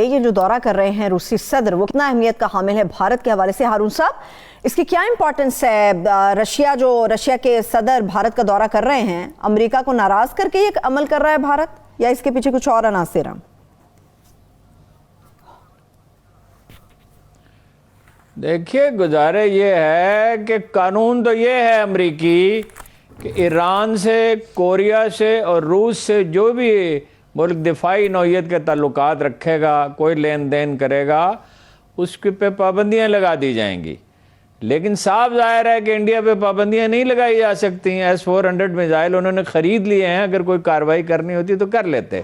یہ جو دورہ کر رہے ہیں روسی صدر وہ کتنا اہمیت کا حامل ہے بھارت کے حوالے سے؟ ہارون صاحب، اس کی کیا امپورٹنس ہے؟ رشیا کے صدر بھارت کا دورہ کر رہے ہیں، امریکہ کو ناراض کر کے یہ عمل کر رہا ہے بھارت، یا اس کے پیچھے کچھ اور عناصر ہیں؟ دیکھیے، گزارے یہ ہے کہ قانون تو یہ ہے امریکی کہ ایران سے، کوریا سے اور روس سے جو بھی ملک دفاعی نوعیت کے تعلقات رکھے گا، کوئی لین دین کرے گا، اس کے پہ پابندیاں لگا دی جائیں گی۔ لیکن صاف ظاہر ہے کہ انڈیا پہ پابندیاں نہیں لگائی جا سکتی ہیں۔ S-400 میزائل انہوں نے خرید لیے ہیں، اگر کوئی کارروائی کرنی ہوتی تو کر لیتے۔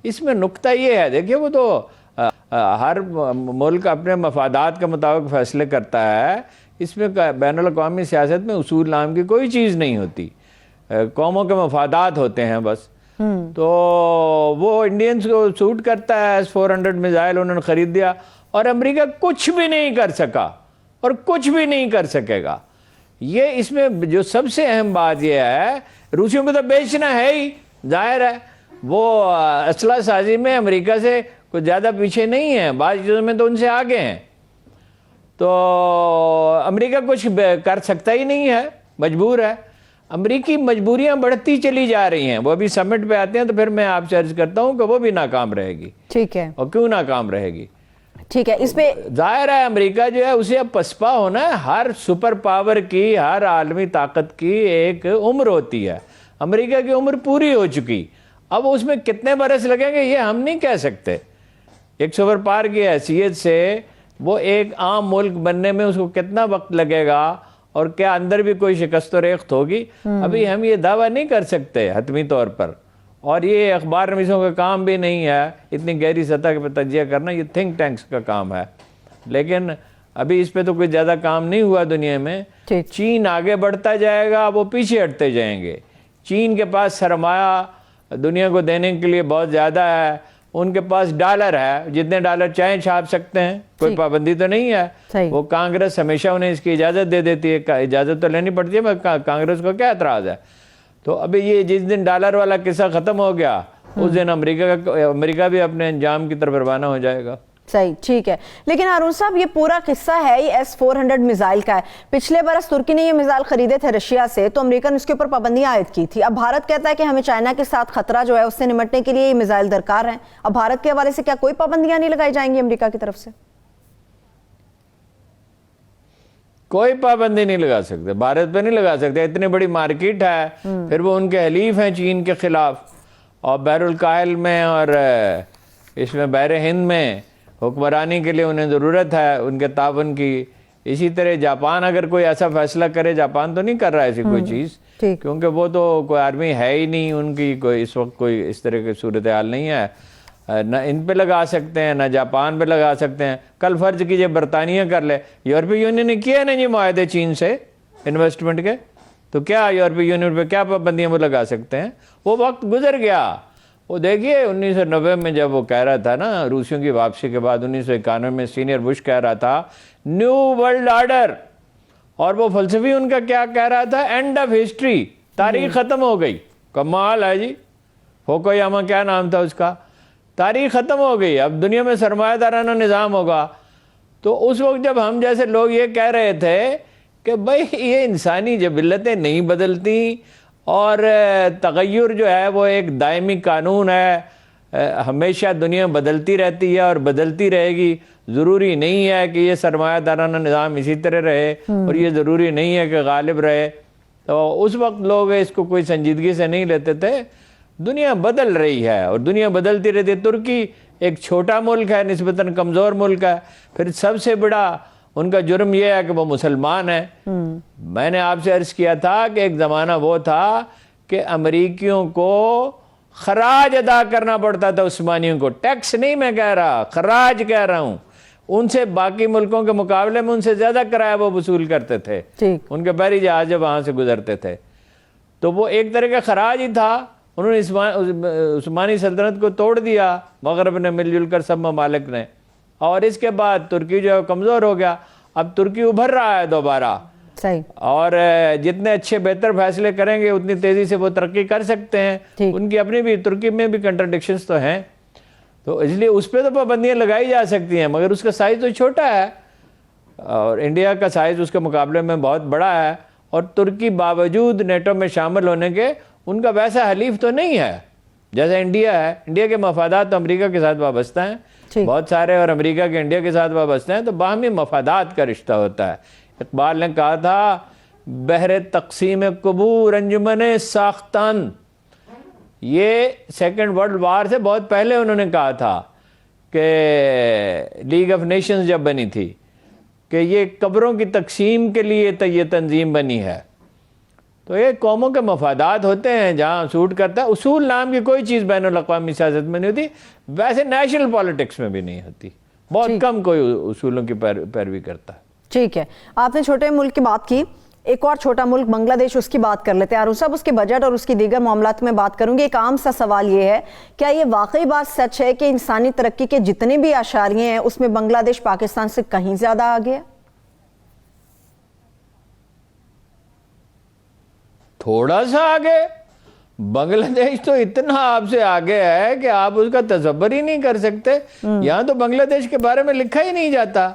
اس میں نقطہ یہ ہے، دیکھیے وہ تو ہر ملک اپنے مفادات کے مطابق فیصلے کرتا ہے۔ اس میں بین الاقوامی سیاست میں اصول نام کی کوئی چیز نہیں ہوتی، قوموں کے مفادات ہوتے ہیں بس۔ تو وہ انڈینز کو سوٹ کرتا ہے، S-400 میزائل انہوں نے خرید دیا، اور امریکہ کچھ بھی نہیں کر سکا اور کچھ بھی نہیں کر سکے گا۔ یہ اس میں جو سب سے اہم بات یہ ہے، روسیوں کو تو بیچنا ہے ہی، ظاہر ہے وہ اسلحہ سازی میں امریکہ سے کچھ زیادہ پیچھے نہیں ہے، بعض چیزوں میں تو ان سے آگے ہیں۔ تو امریکہ کچھ کر سکتا ہی نہیں ہے، مجبور ہے۔ امریکی مجبوریاں بڑھتی چلی جا رہی ہیں۔ وہ ابھی سمٹ پہ آتے ہیں تو پھر میں آپ سے عرض کرتا ہوں کہ وہ بھی ناکام رہے گی۔ ٹھیک ہے، اور کیوں ناکام رہے گی؟ ٹھیک ہے، اس پہ ظاہر ہے امریکہ جو ہے اسے اب پسپا ہونا ہے۔ ہر سپر پاور کی، ہر عالمی طاقت کی ایک عمر ہوتی ہے۔ امریکہ کی عمر پوری ہو چکی، اب اس میں کتنے برس لگیں گے یہ ہم نہیں کہہ سکتے۔ ایک سپر پاور کی حیثیت سے وہ ایک عام ملک بننے میں اس کو کتنا وقت لگے گا، اور کیا اندر بھی کوئی شکست و ریخت ہوگی، ابھی ہم یہ دعویٰ نہیں کر سکتے حتمی طور پر۔ اور یہ اخبار نویسوں کا کام بھی نہیں ہے اتنی گہری سطح پہ تجزیہ کرنا، یہ تھنک ٹینکس کا کام ہے۔ لیکن ابھی اس پہ تو کوئی زیادہ کام نہیں ہوا دنیا میں۔ چین آگے بڑھتا جائے گا، وہ پیچھے ہٹتے جائیں گے۔ چین کے پاس سرمایہ دنیا کو دینے کے لیے بہت زیادہ ہے، ان کے پاس ڈالر ہے، جتنے ڈالر چاہیں چھاپ سکتے ہیں، کوئی پابندی تو نہیں ہے۔ وہ کانگریس ہمیشہ انہیں اس کی اجازت دے دیتی ہے، اجازت تو لینی پڑتی ہے، کانگریس کو کیا اعتراض ہے؟ تو ابھی یہ جس دن ڈالر والا قصہ ختم ہو گیا، اس دن امریکہ بھی اپنے انجام کی طرف روانہ ہو جائے گا۔ صحیح، ٹھیک ہے۔ لیکن ہارون صاحب، یہ پورا قصہ ہے یہ S-400 میزائل کا ہے۔ پچھلے برس ترکی نے یہ میزائل خریدے تھے رشیا سے، تو امریکہ نے اس کے اوپر پابندیاں عائد کی تھی۔ اب بھارت کہتا ہے کہ ہمیں چائنا کے ساتھ خطرہ جو ہے اس سے نمٹنے کے لیے یہ میزائل درکار ہیں۔ اب بھارت کے حوالے سے کیا کوئی پابندیاں نہیں لگائی جائیں گی امریکہ کی طرف سے؟ کوئی پابندی نہیں لگا سکتے، بھارت پہ نہیں لگا سکتے۔ اتنی بڑی مارکیٹ ہے، پھر وہ ان کے حلیف ہیں چین کے خلاف، اور بحر الکاہل میں اور اس میں بحر ہند میں حکمرانی کے لیے انہیں ضرورت ہے ان کے تعاون کی۔ اسی طرح جاپان اگر کوئی ایسا فیصلہ کرے، جاپان تو نہیں کر رہا ایسی کوئی چیز، کیونکہ وہ تو کوئی آرمی ہے ہی نہیں، ان کی کوئی اس وقت کوئی اس طرح کی صورتحال نہیں ہے۔ نہ ان پہ لگا سکتے ہیں، نہ جاپان پہ لگا سکتے ہیں۔ کل فرض کیجئے برطانیہ کر لے، یورپی یونین نے کیا نا یہ معاہدے چین سے انویسٹمنٹ کے، تو کیا یورپی یونین پہ کیا پابندیاں وہ لگا سکتے ہیں؟ وہ وقت گزر گیا۔ وہ دیکھیے 1990 میں جب وہ کہہ رہا تھا نا، روسیوں کی واپسی کے بعد 1991 میں سینئر بش کہہ رہا تھا نیو ورلڈ آرڈر، اور وہ فلسفی ان کا کیا کہہ رہا تھا؟ اینڈ آف ہسٹری، تاریخ ختم ہو گئی۔ کمال ہے جی، ہوکویاما کیا نام تھا اس کا؟ تاریخ ختم ہو گئی، اب دنیا میں سرمایہ دارانہ نظام ہوگا۔ تو اس وقت جب ہم جیسے لوگ یہ کہہ رہے تھے کہ بھائی یہ انسانی جبلتیں نہیں بدلتی، اور تغیر جو ہے وہ ایک دائمی قانون ہے، ہمیشہ دنیا بدلتی رہتی ہے اور بدلتی رہے گی، ضروری نہیں ہے کہ یہ سرمایہ دارانہ نظام اسی طرح رہے، اور یہ ضروری نہیں ہے کہ غالب رہے۔ تو اس وقت لوگ اس کو کوئی سنجیدگی سے نہیں لیتے تھے۔ دنیا بدل رہی ہے اور دنیا بدلتی رہتی ہے۔ ترکی ایک چھوٹا ملک ہے، نسبتاً کمزور ملک ہے، پھر سب سے بڑا ان کا جرم یہ ہے کہ وہ مسلمان ہیں۔ میں نے آپ سے عرض کیا تھا کہ ایک زمانہ وہ تھا کہ امریکیوں کو خراج ادا کرنا پڑتا تھا، عثمانیوں کو، ٹیکس نہیں میں کہہ رہا، خراج کہہ رہا ہوں۔ ان سے باقی ملکوں کے مقابلے میں ان سے زیادہ کرایہ وہ وصول کرتے تھے، ان کے بحری جہاز جب وہاں سے گزرتے تھے، تو وہ ایک طرح کا خراج ہی تھا۔ انہوں نے عثمانی سلطنت کو توڑ دیا، مغرب نے مل جل کر، سب ممالک نے، اور اس کے بعد ترکی جو ہے کمزور ہو گیا۔ اب ترکی ابھر رہا ہے دوبارہ، اور جتنے اچھے بہتر فیصلے کریں گے اتنی تیزی سے وہ ترقی کر سکتے ہیں۔ ان کی اپنی بھی، ترکی میں بھی کنٹرڈکشنز تو ہیں۔ تو اس لیے اس پہ تو پابندیاں لگائی جا سکتی ہیں، مگر اس کا سائز تو چھوٹا ہے اور انڈیا کا سائز اس کے مقابلے میں بہت بڑا ہے، اور ترکی باوجود نیٹو میں شامل ہونے کے ان کا ویسا حلیف تو نہیں ہے جیسا انڈیا ہے۔ انڈیا کے مفادات تو امریکہ کے ساتھ وابستہ ہیں بہت سارے، اور امریکہ کے انڈیا کے ساتھ وابستہ ہیں، تو باہمی مفادات کا رشتہ ہوتا ہے۔ اقبال نے کہا تھا بہر تقسیم قبور انجمن ساختن، یہ سیکنڈ ورلڈ وار سے بہت پہلے انہوں نے کہا تھا کہ لیگ آف نیشنز جب بنی تھی کہ یہ قبروں کی تقسیم کے لیے یہ تنظیم بنی ہے۔ تو یہ قوموں کے مفادات ہوتے ہیں جہاں سوٹ کرتا ہے۔ اصول نام کی کوئی چیز بین الاقوامی سیاست میں نہیں ہوتی، ویسے نیشنل پالیٹکس میں بھی نہیں ہوتی، بہت کم کوئی اصولوں کی پیروی کرتا ہے۔ ٹھیک ہے، آپ نے چھوٹے ملک کی بات کی، ایک اور چھوٹا ملک بنگلہ دیش، اس کی بات کر لیتے ہیں۔ ہارون صاحب، اس کے بجٹ اور اس کی دیگر معاملات میں بات کروں گی۔ ایک عام سا سوال یہ ہے، کیا یہ واقعی بات سچ ہے کہ انسانی ترقی کے جتنے بھی اشاریے ہیں اس میں بنگلہ دیش پاکستان سے کہیں زیادہ آگے ہے؟ تھوڑا سا آگے؟ بنگلہ دیش تو اتنا آپ سے آگے ہے کہ آپ اس کا تصور ہی نہیں کر سکتے۔ یہاں تو بنگلہ دیش کے بارے میں لکھا ہی نہیں جاتا۔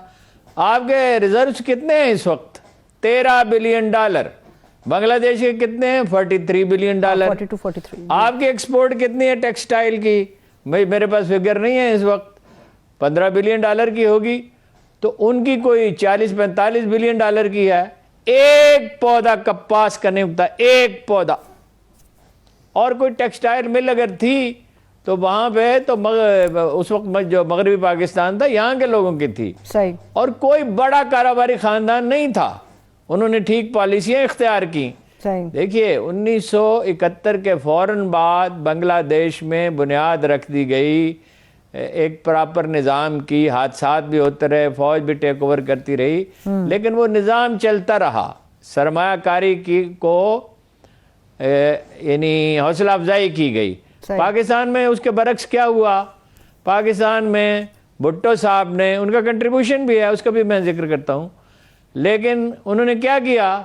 آپ کے ریزروز کتنے ہیں اس وقت؟ $13 بلین۔ بنگلہ دیش کے کتنے ہیں؟ $43 بلین۔ 42-43۔ آپ کی ایکسپورٹ کتنی ہے ٹیکسٹائل کی؟ میرے پاس فگر نہیں ہے اس وقت، $15 بلین کی ہوگی، تو ان کی کوئی $40-45 بلین کی ہے۔ ایک پودا کپاس کا نہیں اگتا، ایک پودا۔ اور کوئی ٹیکسٹائل مل اگر تھی تو وہاں پہ تو اس وقت جو مغربی پاکستان تھا یہاں کے لوگوں کی تھی، صحیح، اور کوئی بڑا کاروباری خاندان نہیں تھا۔ انہوں نے ٹھیک پالیسیاں اختیار کی۔ صحیح۔ دیکھیے 1971 کے فوراً بعد بنگلہ دیش میں بنیاد رکھ دی گئی ایک پراپر نظام کی، حادثات بھی ہوتے رہے، فوج بھی ٹیک اوور کرتی رہی، لیکن وہ نظام چلتا رہا۔ سرمایہ کاری کو یعنی حوصلہ افزائی کی گئی۔ پاکستان میں اس کے برعکس کیا ہوا؟ پاکستان میں بھٹو صاحب نے، ان کا کنٹریبیوشن بھی ہے، اس کا بھی میں ذکر کرتا ہوں، لیکن انہوں نے کیا کیا؟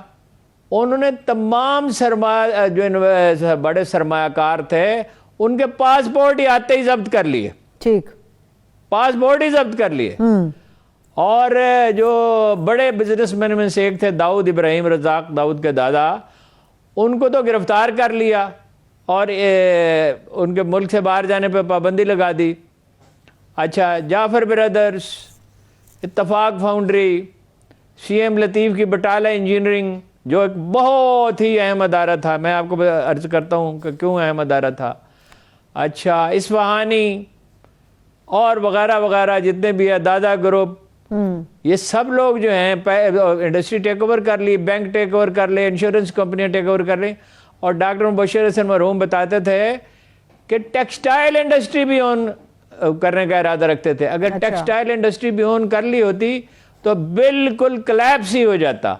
انہوں نے تمام جو بڑے سرمایہ کار تھے ان کے پاسپورٹ ہی آتے ہی ضبط کر لیے۔ ٹھیک، پاسپورٹ ہی ضبط کر لیے۔ اور جو بڑے بزنس مین میں سے ایک تھے داؤد ابراہیم رزاق، داؤد کے دادا، ان کو تو گرفتار کر لیا اور ان کے ملک سے باہر جانے پہ پابندی لگا دی۔ اچھا، جعفر برادرز، اتفاق فاؤنڈری، سی ایم لطیف کی بٹالہ انجینئرنگ، جو ایک بہت ہی اہم ادارہ تھا، میں آپ کو عرض کرتا ہوں کہ کیوں اہم ادارہ تھا۔ اچھا، اصفہانی اور وغیرہ وغیرہ جتنے بھی ہے، دادا گروپ، یہ سب لوگ جو ہیں انڈسٹری ٹیک اوور کر لی، بینک ٹیک اوور کر لے، انشورنس کمپنیاں ٹیک اوور کر لی۔ اور ڈاکٹر مبشر حسن مرحوم بتاتے تھے کہ ٹیکسٹائل انڈسٹری بھی اون کرنے کا ارادہ رکھتے تھے۔ اگر ٹیکسٹائل انڈسٹری بھی اون کر لی ہوتی تو بالکل کلیپس ہی ہو جاتا۔